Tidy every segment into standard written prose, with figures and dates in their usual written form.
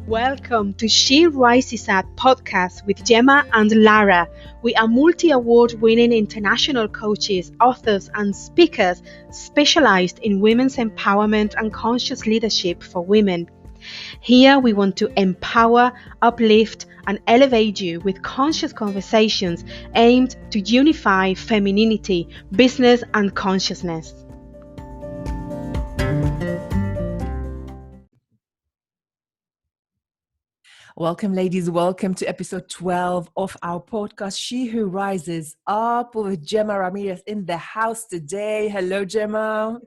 Welcome to She Rises Up podcast with Gema and Lara. We are multi-award winning international coaches, authors and speakers specialized in women's empowerment and conscious leadership for women. Here we want to empower, uplift and elevate you with conscious conversations aimed to unify femininity, business and consciousness. Welcome, ladies. Welcome to episode 12 of our podcast, She Who Rises Up, with Gema Ramirez in the house today. Hello, Gema.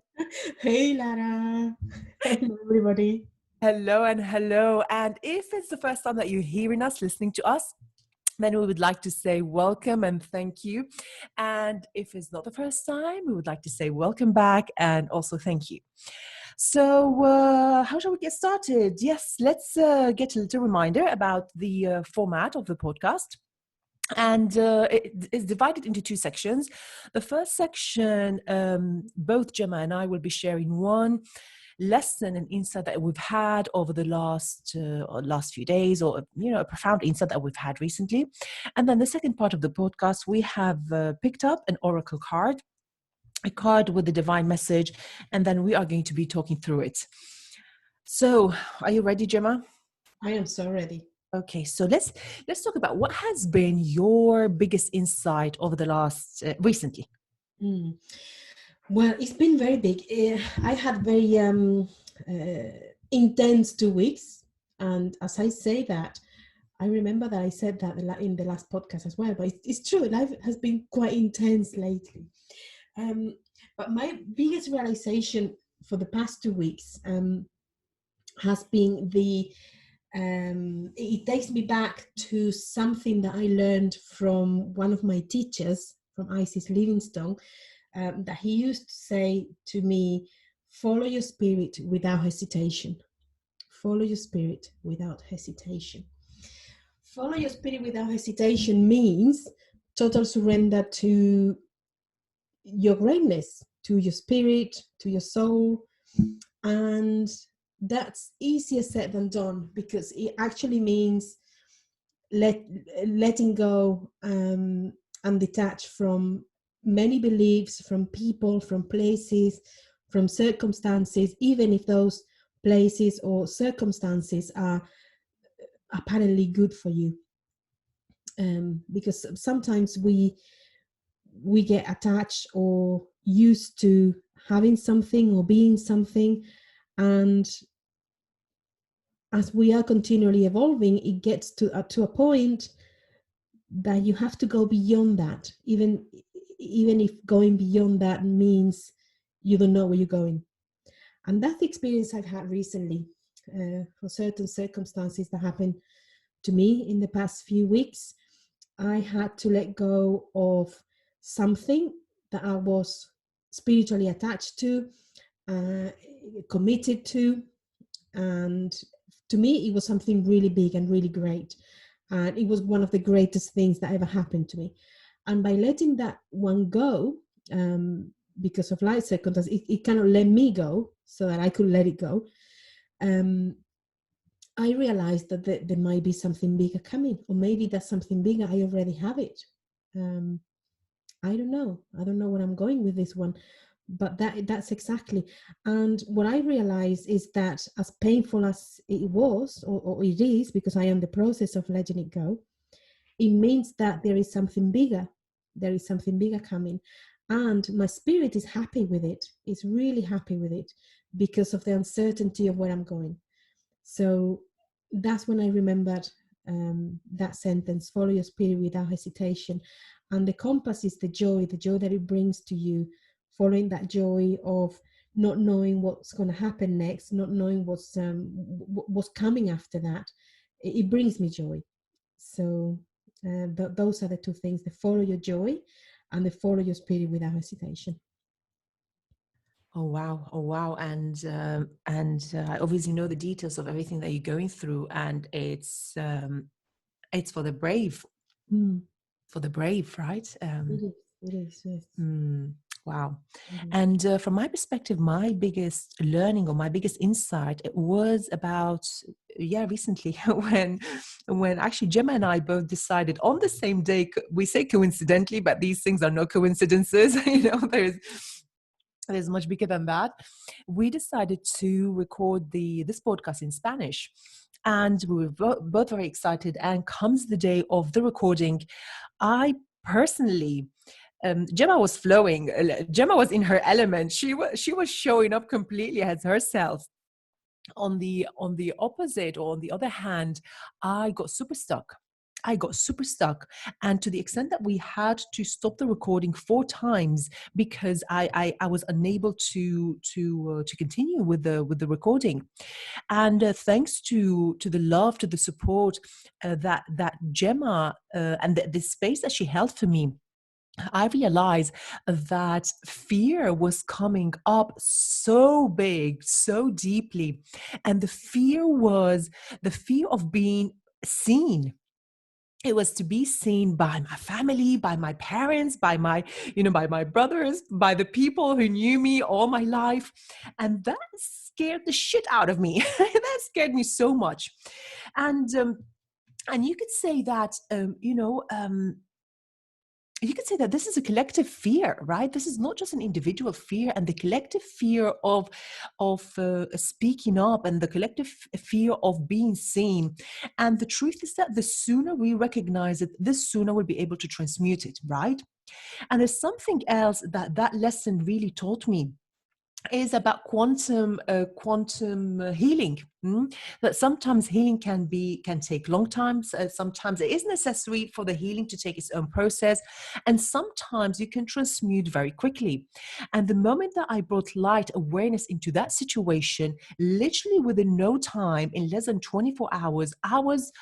Hey, Lara. Hello, everybody. Hello and hello. And if it's the first time that you're hearing us, listening to us, then we would like to say welcome and thank you. And if it's not the first time, we would like to say welcome back and also thank you. So how shall we get started? Yes, let's get a little reminder about the format of the podcast. And it is divided into two sections. The first section, both Gemma and I will be sharing one lesson and insight that we've had over the last few days, or a profound insight that we've had recently. And then the second part of the podcast, we have picked up an oracle card, a card with the divine message, and then we are going to be talking through it. So, are you ready, Gemma? I am so ready. Okay, so let's talk about what has been your biggest insight over the last recently. Well, it's been very big. I had very intense 2 weeks, and as I say that, I remember that I said that in the last podcast as well. But it's true. Life has been quite intense lately. But my biggest realization for the past 2 weeks has been it takes me back to something that I learned from one of my teachers, from Isis Livingstone, that he used to say to me, follow your spirit without hesitation. Follow your spirit without hesitation. Follow your spirit without hesitation means total surrender to your greatness, to your spirit, to your soul. And that's easier said than done, because it actually means letting go and detach from many beliefs, from people, from places, from circumstances, even if those places or circumstances are apparently good for you. Because sometimes we get attached or used to having something or being something, and as we are continually evolving, it gets to a point that you have to go beyond that, even if going beyond that means you don't know where you're going. And that's the experience I've had recently for certain circumstances that happened to me in the past few weeks. I had to let go of something that I was spiritually attached to, committed to, and to me it was something really big and really great, and it was one of the greatest things that ever happened to me. And by letting that one go, because of life circumstances, it kind of let me go so that I could let it go. I realized that there might be something bigger coming, or maybe that's something bigger. I already have it. I don't know where I'm going with this one, but that's exactly. And what I realized is that, as painful as it was, or it is, because I am in the process of letting it go, it means that there is something bigger. There is something bigger coming. And my spirit is happy with it. It's really happy with it, because of the uncertainty of where I'm going. So that's when I remembered that sentence, follow your spirit without hesitation. And the compass is the joy that it brings to you, following that joy of not knowing what's going to happen next, not knowing what's coming after that. It brings me joy. So those are the two things: the follow your joy and the follow your spirit without hesitation. Oh wow! And I obviously know the details of everything that you're going through, and it's for the brave. For the brave, right? It is. Yes. Wow. Mhm. And from my perspective, my biggest learning or my biggest insight, it was about, recently when actually Gemma and I both decided on the same day. We say coincidentally, but these things are no coincidences. There's much bigger than that. We decided to record this podcast in Spanish. And we were both very excited. And comes the day of the recording, I personally, Gemma was flowing. Gemma was in her element. She was showing up completely as herself. On the opposite, or on the other hand, I got super stuck. And to the extent that we had to stop the recording 4 times because I was unable to continue with the recording. And thanks to the love, to the support that Gemma and the space that she held for me, I realized that fear was coming up so big, so deeply. And the fear was the fear of being seen. It was to be seen by my family, by my parents, by my brothers, by the people who knew me all my life. And that scared the shit out of me. That scared me so much. And you could say that, you could say that this is a collective fear, right? This is not just an individual fear, and the collective fear of speaking up, and the collective fear of being seen. And the truth is that the sooner we recognize it, the sooner we'll be able to transmute it, right? And there's something else that lesson really taught me, is about quantum healing. That sometimes healing can take long times. Sometimes it is necessary for the healing to take its own process, and sometimes you can transmute very quickly. And the moment that I brought light awareness into that situation, literally within no time, in less than 24 hours, I was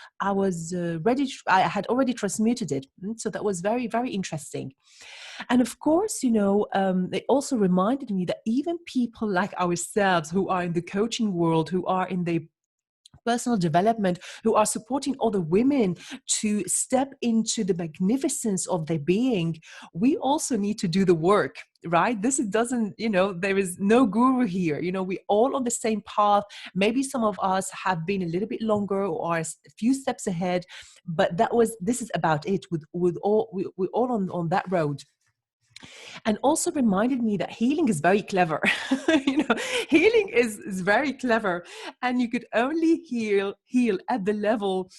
ready. I had already transmuted it. So that was very, very interesting. And of course, it also reminded me that even people like ourselves, who are in the coaching world, who are in the personal development, who are supporting other women to step into the magnificence of their being, we also need to do the work, right? There is no guru here. We all on the same path. Maybe some of us have been a little bit longer or a few steps ahead, but this is about it. We're all on that road. And also reminded me that healing is very clever. Healing is very clever, and you could only heal at the level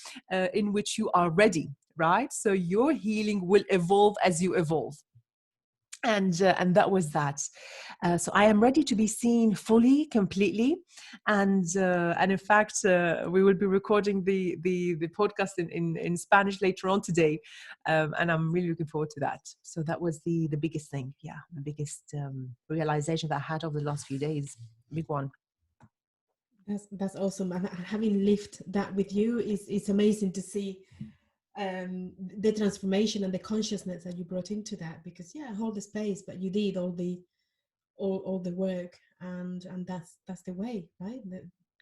in which you are ready, right? So your healing will evolve as you evolve. And that was that. So I am ready to be seen fully, completely, and in fact, we will be recording the podcast in Spanish later on today, and I'm really looking forward to that. So that was the biggest thing, the biggest realization that I had over the last few days. Big one. That's awesome. And having lived that with you, it's amazing to see the transformation and the consciousness that you brought into that. Because hold the space, but you did all the work, and that's the way, right?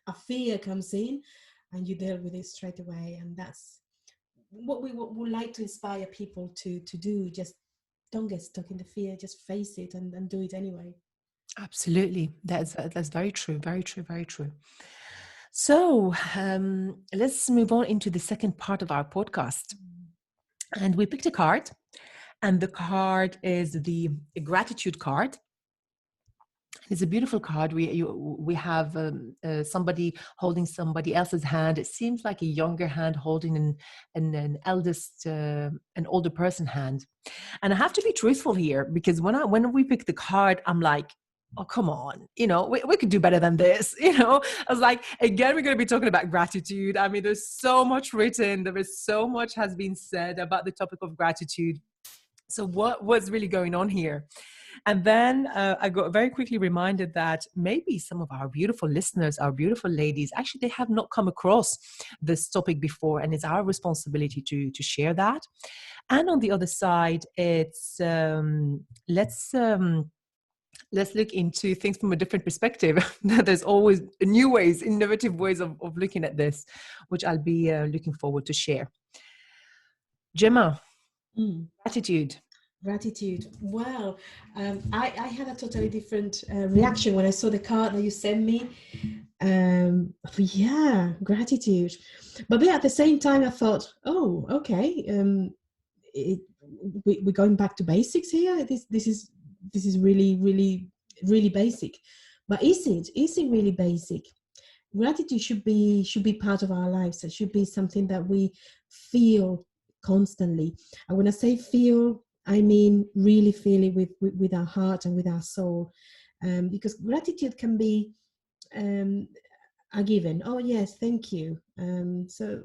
A fear comes in, and you deal with it straight away, and that's what we would like to inspire people to do. Just don't get stuck in the fear. Just face it and do it anyway. Absolutely, that's very true, very true, very true. So let's move on into the second part of our podcast. And we picked a card, and the card is the gratitude card. It's a beautiful card. We have somebody holding somebody else's hand. It seems like a younger hand holding an older person hand. And I have to be truthful here, because when we pick the card, I'm like, oh, come on, we could do better than this. I was like, again, we're going to be talking about gratitude. I mean, there's so much written. There is so much has been said about the topic of gratitude. So what's really going on here? And then I got very quickly reminded that maybe some of our beautiful listeners, our beautiful ladies, actually, they have not come across this topic before. And it's our responsibility to share that. And on the other side, it's let's look into things from a different perspective. There's always new ways, innovative ways of looking at this, which I'll be looking forward to share. Gemma, gratitude. Gratitude. Well, I had a totally different reaction when I saw the card that you sent me. Yeah, gratitude. But then at the same time, I thought, oh, okay, it, we're going back to basics here. This is really basic. But is it really basic? Gratitude should be part of our lives. It should be something that we feel constantly. And when I say feel, I mean really feel it with our heart and with our soul. Because gratitude can be a given. Oh yes, thank you. So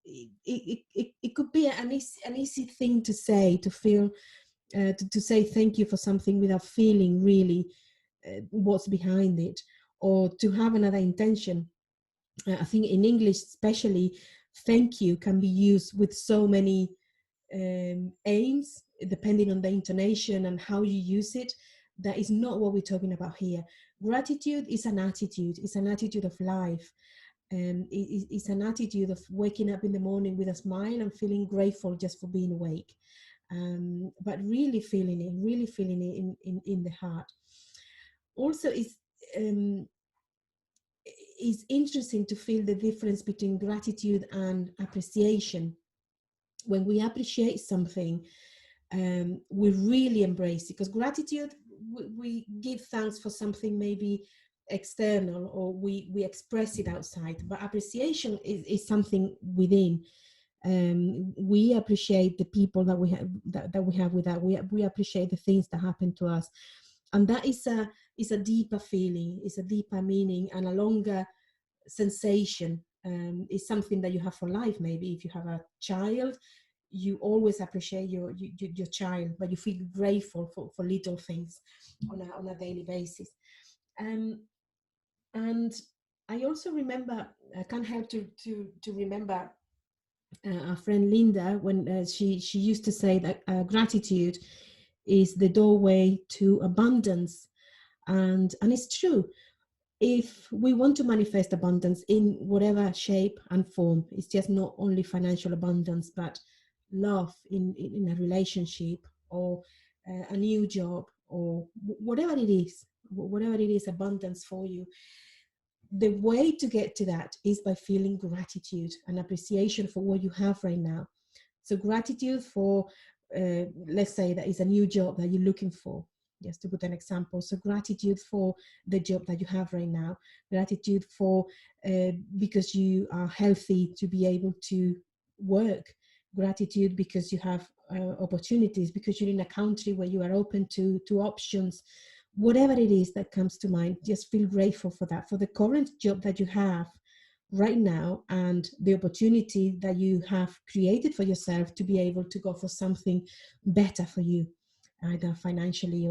it could be an easy thing to say, to feel, to say thank you for something without feeling really what's behind it, or to have another intention. I think in English, especially, thank you can be used with so many aims, depending on the intonation and how you use it. That is not what we're talking about here. Gratitude is an attitude. It's an attitude of life. It's an attitude of waking up in the morning with a smile and feeling grateful just for being awake. But really feeling it in the heart. Also, um, it's interesting to feel the difference between gratitude and appreciation. When we appreciate something, we really embrace it, because gratitude, we give thanks for something maybe external, or we express it outside, but appreciation is something within. We appreciate the people that we have, that we have with that. We appreciate the things that happen to us, and that is a deeper feeling, is a deeper meaning, and a longer sensation. Is something that you have for life. Maybe if you have a child, you always appreciate your child, but you feel grateful for little things on a daily basis. Um, and I also remember, I can't help to remember our friend Linda, when she used to say that gratitude is the doorway to abundance, and it's true. If we want to manifest abundance in whatever shape and form, it's just not only financial abundance, but love in a relationship, or a new job, or whatever it is, abundance for you. The way to get to that is by feeling gratitude and appreciation for what you have right now. So gratitude for, let's say that is a new job that you're looking for, just to put an example. So gratitude for the job that you have right now. Gratitude for, because you are healthy to be able to work. Gratitude because you have opportunities, because you're in a country where you are open to options. Whatever it is that comes to mind, just feel grateful for that, for the current job that you have right now, and the opportunity that you have created for yourself to be able to go for something better for you, either financially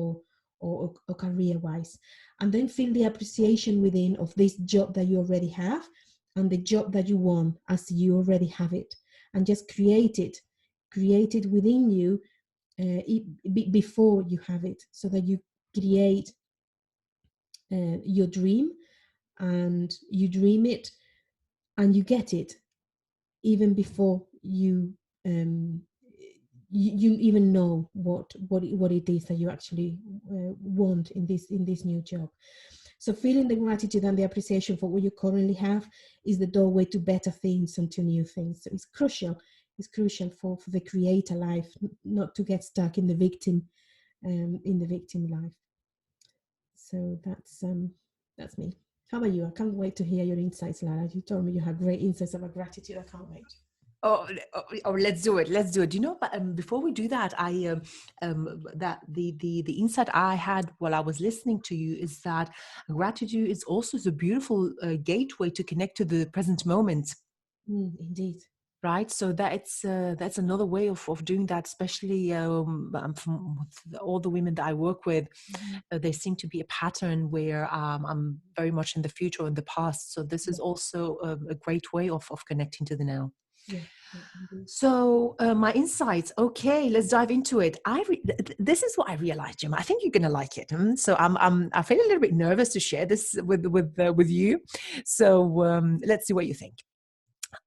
or career wise. And then feel the appreciation within of this job that you already have, and the job that you want as you already have it, and just create it within you, before you have it, so that you create your dream, and you dream it, and you get it even before um, you even know what it is that you actually want in this new job. So feeling the gratitude and the appreciation for what you currently have is the doorway to better things and to new things. So it's crucial. It's crucial for the creator life, not to get stuck in the victim life. So that's me. How about you? I can't wait to hear your insights, Lara. You told me you have great insights about gratitude. I can't wait. Oh, let's do it. Let's do it. You know, but before we do that, that the insight I had while I was listening to you is that gratitude is also the beautiful gateway to connect to the present moment. Indeed. Right, so that's another way of doing that. Especially from all the women that I work with, there seem to be a pattern where I'm very much in the future or in the past. So this is also a great way of connecting to the now. Yeah. So my insights. Okay, let's dive into it. This is what I realized, Gemma. I think you're gonna like it. So I feel a little bit nervous to share this with you. So let's see what you think.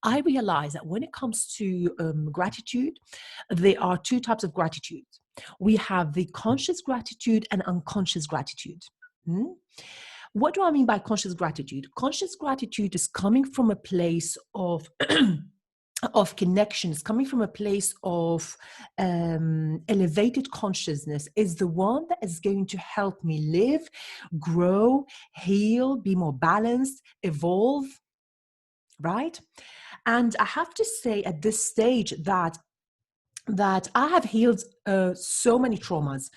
I realize that when it comes to gratitude, there are two types of gratitude. We have the conscious gratitude and unconscious gratitude. What do I mean by conscious gratitude? Conscious gratitude is coming from a place of of connections, coming from a place of elevated consciousness, is the one that is going to help me live, grow, heal, be more balanced, evolve, right? And I have to say at this stage that I have healed so many traumas.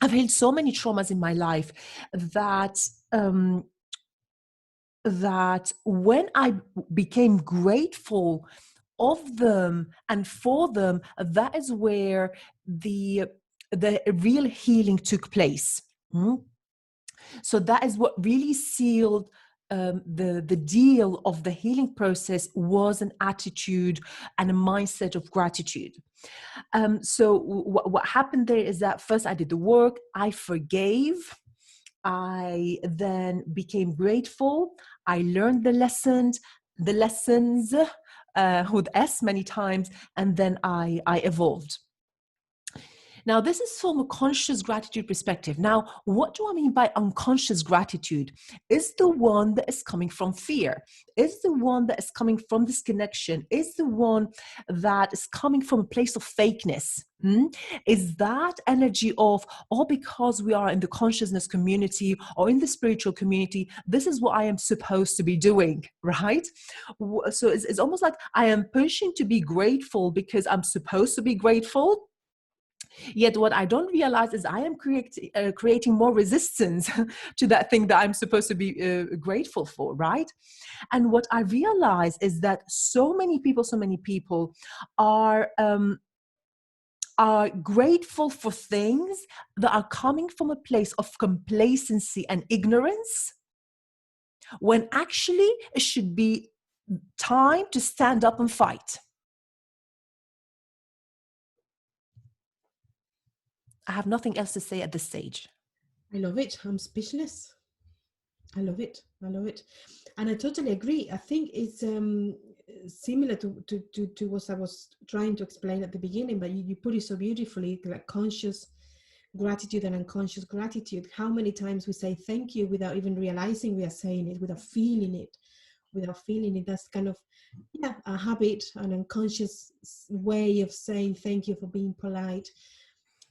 I've healed so many traumas in my life that that when I became grateful of them and for them, that is where the real healing took place. So that is what really sealed the deal of the healing process, was an attitude and a mindset of gratitude. So what happened there is that first I did the work, I forgave, I then became grateful, I learned the lessons with S many times, and then I evolved. Now, this is from a conscious gratitude perspective. Now, what do I mean by unconscious gratitude? Is the one that is coming from fear, is the one that is coming from disconnection, is the one that is coming from a place of fakeness. Is that energy of, oh, because we are in the consciousness community or in the spiritual community, this is what I am supposed to be doing, right? So it's almost like I am pushing to be grateful because I'm supposed to be grateful. Yet what I don't realize is I am creating more resistance to that thing that I'm supposed to be grateful for, right? And what I realize is that so many people are grateful for things that are coming from a place of complacency and ignorance, when actually it should be time to stand up and fight. I have nothing else to say at this stage. I love it. I'm speechless. I love it. I love it. And I totally agree. I think it's similar to what I was trying to explain at the beginning, but you put it so beautifully, like conscious gratitude and unconscious gratitude. How many times we say thank you without even realizing we are saying it, without feeling it. That's kind of, a habit, an unconscious way of saying thank you for being polite.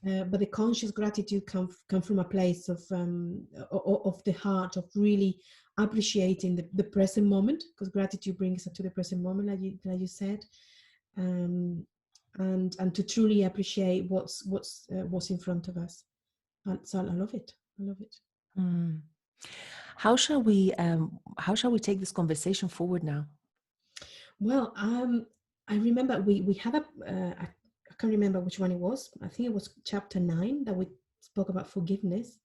But the conscious gratitude come from a place of the heart, of really appreciating the present moment, because gratitude brings us to the present moment, like you said, and to truly appreciate what's in front of us. And so I love it. How shall we take this conversation forward now? Well, I remember we had I can't remember which one it was. I think it was chapter 9 that we spoke about forgiveness,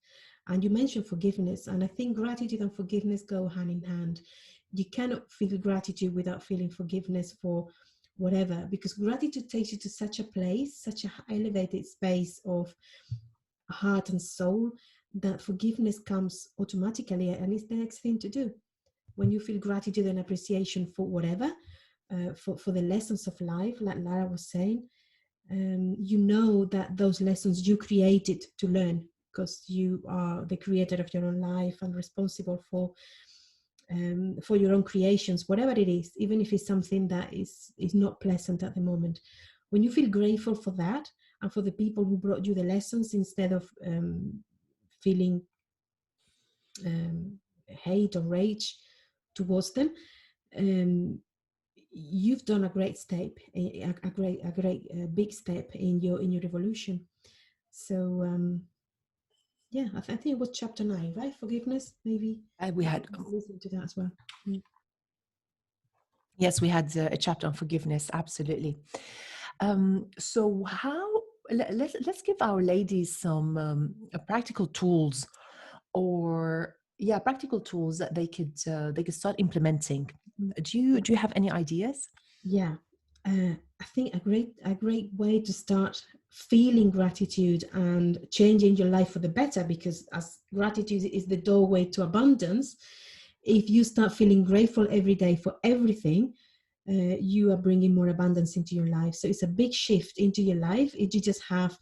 and you mentioned forgiveness, and I think gratitude and forgiveness go hand in hand. You cannot feel gratitude without feeling forgiveness for whatever, because gratitude takes you to such a place, such a elevated space of heart and soul, that forgiveness comes automatically, and it's the next thing to do. When you feel gratitude and appreciation for whatever, for the lessons of life, like Lara was saying, you know that those lessons you created to learn, because you are the creator of your own life and responsible for your own creations, whatever it is, even if it's something that is not pleasant at the moment. When you feel grateful for that, and for the people who brought you the lessons, instead of feeling hate or rage towards them, you've done a great step, a great big step in your evolution. So I think it was chapter 9, right? Forgiveness, maybe. We had listened to that as well. Yes, we had a chapter on forgiveness. Absolutely. So let's give our ladies some practical tools, practical tools that they could start implementing. Do you have any ideas? Yeah, I think a great way to start feeling gratitude and changing your life for the better, because as gratitude is the doorway to abundance, if you start feeling grateful every day for everything, you are bringing more abundance into your life. So it's a big shift into your life. If you just have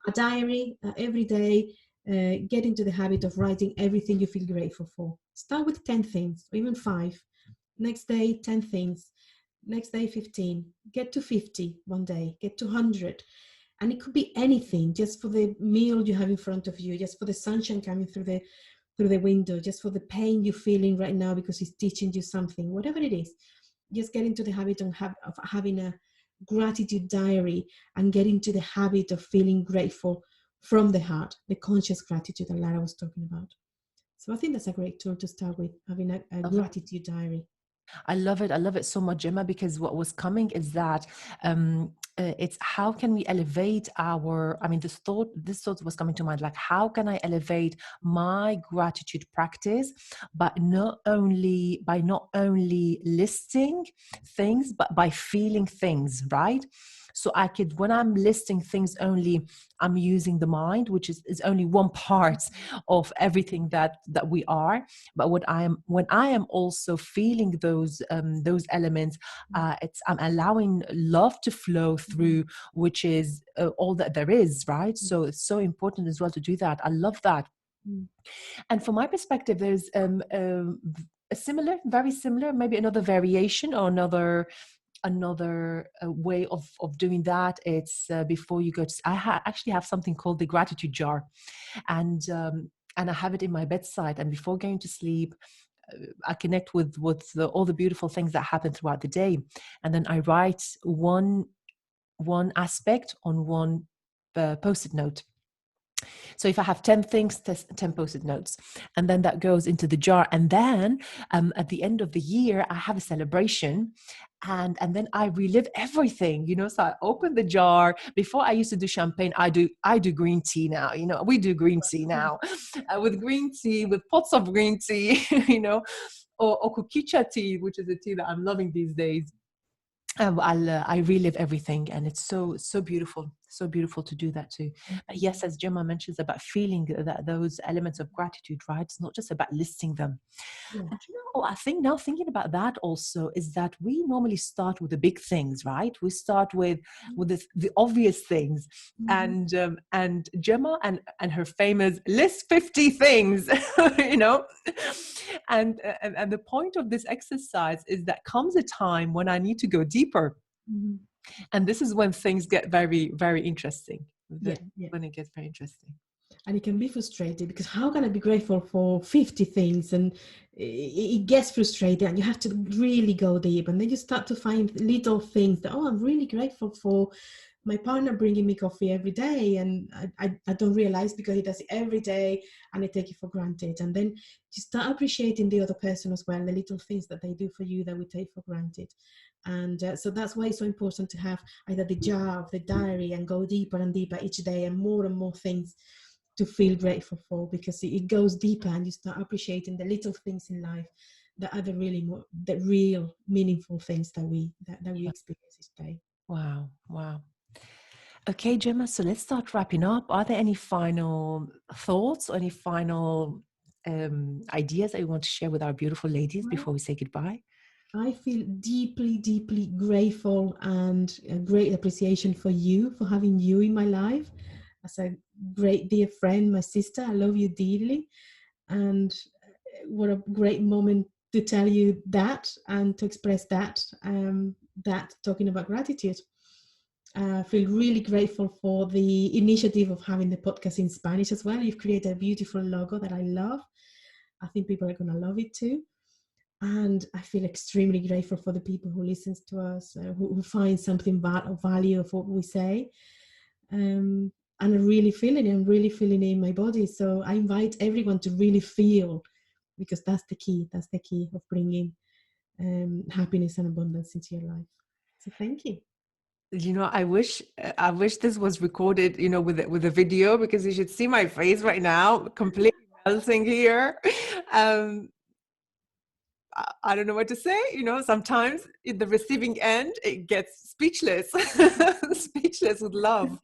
a diary every day, get into the habit of writing everything you feel grateful for. Start with 10 things, or even 5. Next day, 10 things. Next day, 15. Get to 50 one day. Get to 100. And it could be anything, just for the meal you have in front of you, just for the sunshine coming through the window, just for the pain you're feeling right now because it's teaching you something, whatever it is. Just get into the habit of having a gratitude diary and get into the habit of feeling grateful from the heart, the conscious gratitude that Lara was talking about. So I think that's a great tool to start with, having a gratitude diary. I love it. I love it so much, Gemma, because what was coming is that it's how can we elevate our, I mean, this thought was coming to mind, like, how can I elevate my gratitude practice, but by not only listing things, but by feeling things, right? So I could, when I'm listing things only, I'm using the mind, which is only one part of everything that we are. But when I am also feeling those elements, I'm allowing love to flow through, which is all that there is, right? So it's so important as well to do that. I love that. And from my perspective, there's a similar, very similar, maybe another variation or another way of doing that. It's before you go to, actually have something called the gratitude jar, and I have it in my bedside, and before going to sleep, I connect with all the beautiful things that happen throughout the day, and then I write one aspect on one post-it note. So if I have 10 things, 10 post-it notes, and then that goes into the jar. And then at the end of the year, I have a celebration, and then I relive everything, so I open the jar. Before I used to do champagne, I do green tea now, we do green tea now with green tea, with pots of green tea, or kukicha tea, which is a tea that I'm loving these days. I relive everything, and it's so beautiful to do that too. But yes, as Gemma mentions about feeling that those elements of gratitude, right? It's not just about listing them. Yeah. And I think now, thinking about that also, is that we normally start with the big things, right? We start with the obvious things, and Gemma and her famous list 50 things, and the point of this exercise is that comes a time when I need to go deeper. And this is when things get very, very interesting. When it gets very interesting. And it can be frustrating, because how can I be grateful for 50 things? And it gets frustrating, and you have to really go deep. And then you start to find little things that, I'm really grateful for my partner bringing me coffee every day, and I don't realize, because he does it every day and I take it for granted. And then you start appreciating the other person as well, the little things that they do for you that we take for granted. And so that's why it's so important to have either the jar or the diary, and go deeper and deeper each day, and more things to feel grateful for, because it goes deeper, and you start appreciating the little things in life that are the real meaningful things that we experience each day. Wow. Okay, Gemma, so let's start wrapping up. Are there any final thoughts or any final ideas that you want to share with our beautiful ladies before we say goodbye? I feel deeply, deeply grateful, and a great appreciation for you, for having you in my life as a great dear friend, my sister. I love you dearly, and what a great moment to tell you that, and to express that talking about gratitude. I feel really grateful for the initiative of having the podcast in Spanish as well. You've created a beautiful logo that I love. I think people are going to love it too. And I feel extremely grateful for the people who listen to us, who find something of value of what we say. And I'm really feeling it in my body. So I invite everyone to really feel, because that's the key of bringing happiness and abundance into your life. So thank you. I wish this was recorded, with a video, because you should see my face right now, completely melting here. I don't know what to say. Sometimes in the receiving end, it gets speechless, speechless with love.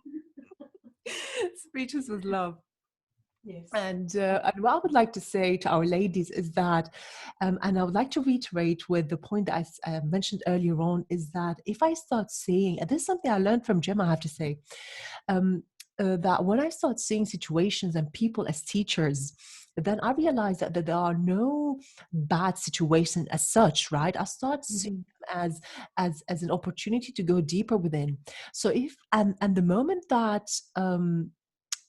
Speechless with love. Yes. And what I would like to say to our ladies is that, and I would like to reiterate with the point that I mentioned earlier on, is that if I start seeing, and this is something I learned from Gemma, I have to say, that when I start seeing situations and people as teachers, then I realize that there are no bad situations as such, right? I start seeing them as an opportunity to go deeper within. So if and the moment that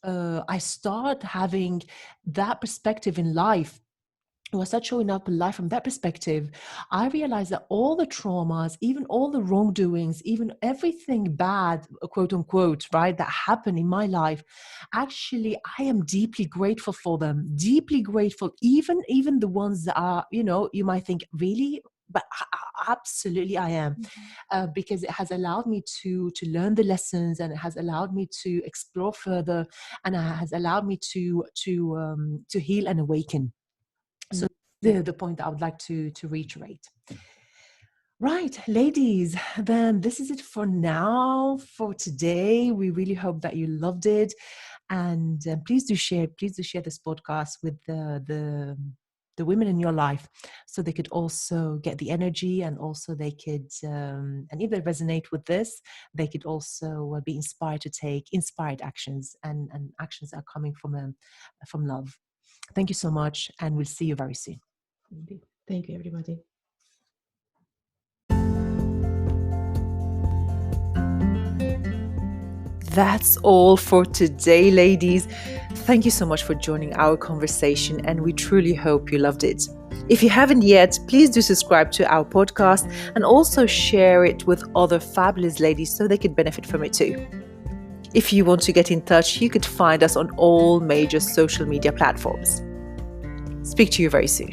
I start having that perspective in life, or I start showing up in life from that perspective, I realize that all the traumas, even all the wrongdoings, even everything bad, quote unquote, right, that happened in my life, actually, I am deeply grateful for them, deeply grateful, even the ones that are, you might think, really? But absolutely I am. Because it has allowed me to learn the lessons, and it has allowed me to explore further, and it has allowed me to heal and awaken. So the point that I would like to reiterate. Right, ladies, then this is it for now, for today. We really hope that you loved it, and please do share this podcast with the women in your life, so they could also get the energy, and also they could, and if they resonate with this, they could also be inspired to take inspired actions, and actions that are coming from love. Thank you so much, and we'll see you very soon. Thank you, everybody. That's all for today, ladies. Thank you so much for joining our conversation, and we truly hope you loved it. If you haven't yet, please do subscribe to our podcast and also share it with other fabulous ladies so they could benefit from it too. If you want to get in touch, you could find us on all major social media platforms. Speak to you very soon.